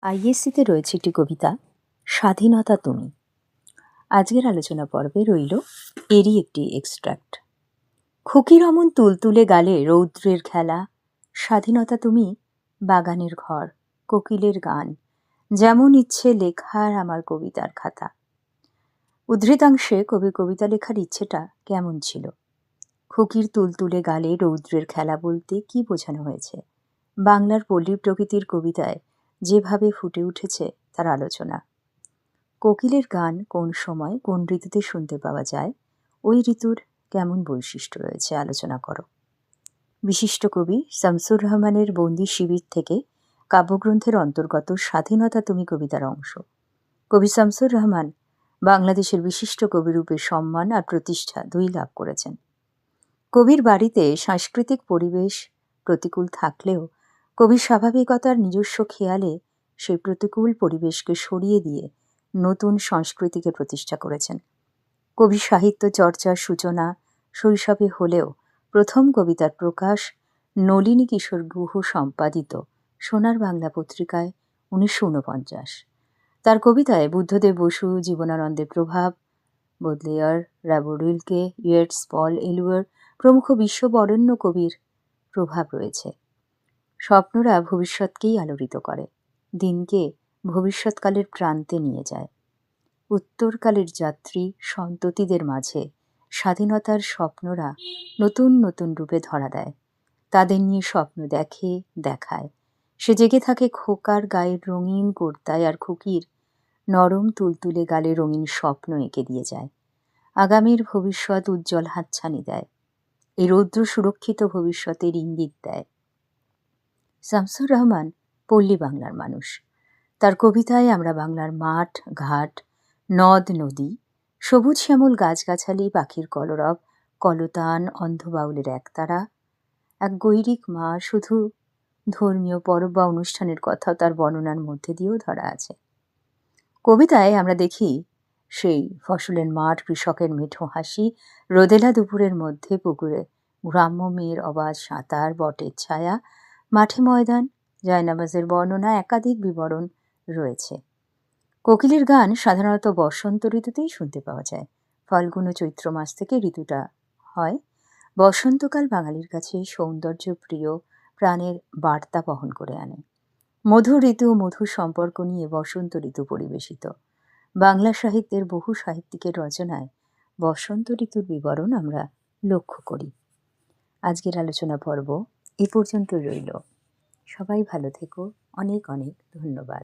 আইএসসিতে রয়েছে একটি কবিতা, স্বাধীনতা তুমি। আজকের আলোচনা পর্বে রইল এরই একটি এক্সট্র্যাক্ট। খুকির অমন তুলতুলে গালে রৌদ্রের খেলা, স্বাধীনতা তুমি, বাগানের ঘর, কোকিলের গান, যেমন ইচ্ছে লেখার আমার কবিতার খাতা। উদ্ধৃতাংশে কবি কবিতা লেখার ইচ্ছেটা কেমন ছিল? খুকির তুলতুলে গালে রৌদ্রের খেলা বলতে কি বোঝানো হয়েছে? বাংলার পল্লী প্রকৃতির কবিতায় যেভাবে ফুটে উঠেছে তার আলোচনা। কোকিলের গান কোন সময় কোন ঋতুতে শুনতে পাওয়া যায়, ওই ঋতুর কেমন বৈশিষ্ট্য রয়েছে আলোচনা করো। বিশিষ্ট কবি শামসুর রহমানের বন্দি শিবির থেকে কাব্যগ্রন্থের অন্তর্গত স্বাধীনতা তুমি কবিতার অংশ। কবি শামসুর রহমান বাংলাদেশের বিশিষ্ট কবিরূপে সম্মান আর প্রতিষ্ঠা দুই লাভ করেছেন। কবির বাড়িতে সাংস্কৃতিক পরিবেশ প্রতিকূল থাকলেও কবির স্বাভাবিকতার নিজস্ব খেয়ালে সেই প্রতিকূল পরিবেশকে সরিয়ে দিয়ে নতুন সংস্কৃতিকে প্রতিষ্ঠা করেছেন। কবি সাহিত্য চর্চার সূচনা শৈশবে হলেও প্রথম কবিতার প্রকাশ নলিনী কিশোর গুহ সম্পাদিত সোনার বাংলা পত্রিকায় 1949। তার কবিতায় বুদ্ধদেব বসু, জীবনানন্দের প্রভাব, বোদলেয়ার, রবার্ট উইলকে, ইয়েটস, পল এলুয়ার প্রমুখ বিশ্ববরেণ্য কবির প্রভাব রয়েছে। স্বপ্নরা ভবিষ্যৎকেই আলোড়িত করে, দিনকে ভবিষ্যৎকালের প্রান্তে নিয়ে যায়। উত্তরকালের যাত্রী সন্ততিদের মাঝে স্বাধীনতার স্বপ্নরা নতুন নতুন রূপে ধরা দেয়, তাদের নিয়ে স্বপ্ন দেখে, দেখায়। সে জেগে থাকে খোকার গায়ের রঙিন কুর্তায়, আর খুকির নরম তুলতুলে গালে রঙিন স্বপ্ন এঁকে দিয়ে যায়। আগামীর ভবিষ্যৎ উজ্জ্বল হাতছানি দেয়, এই রৌদ্র সুরক্ষিত ভবিষ্যতের ইঙ্গিত দেয়। শামসুর রহমান পল্লী বাংলার মানুষ। তার কবিতায় আমরা বাংলার মাঠ, ঘাট, নদ, নদী, সবুজ শ্যামল গাছগাছালি, পাখির কলরব, কলতান, অন্ধবাউলের একতারা, এক গৈরিক মা, শুধু ধর্মীয় পরব বা অনুষ্ঠানের কথাও তার বর্ণনার মধ্যে দিয়েও ধরা আছে। কবিতায় আমরা দেখি সেই ফসলের মাঠ, কৃষকের মেঠো হাসি, রোদেলা দুপুরের মধ্যে পুকুরে গ্রাম্য মেয়ের অবাধ সাঁতার, বটের ছায়া, মাঠে ময়দান, জায়নামাজের বর্ণনা, একাধিক বিবরণ রয়েছে। কোকিলের গান সাধারণত বসন্ত ঋতুতেই শুনতে পাওয়া যায়। ফাল্গুন ও চৈত্র মাস থেকে ঋতুটা হয়। বসন্তকাল বাঙালির কাছে সৌন্দর্য প্রিয় প্রাণের বার্তা বহন করে আনে। মধু ঋতু ও মধুর সম্পর্ক নিয়ে বসন্ত ঋতু পরিবেশিত। বাংলা সাহিত্যের বহু সাহিত্যিকের রচনায় বসন্ত ঋতুর বিবরণ আমরা লক্ষ্য করি। আজকের আলোচনা পর্ব এ পর্যন্ত রইল। সবাই ভালো থেকো। অনেক অনেক ধন্যবাদ।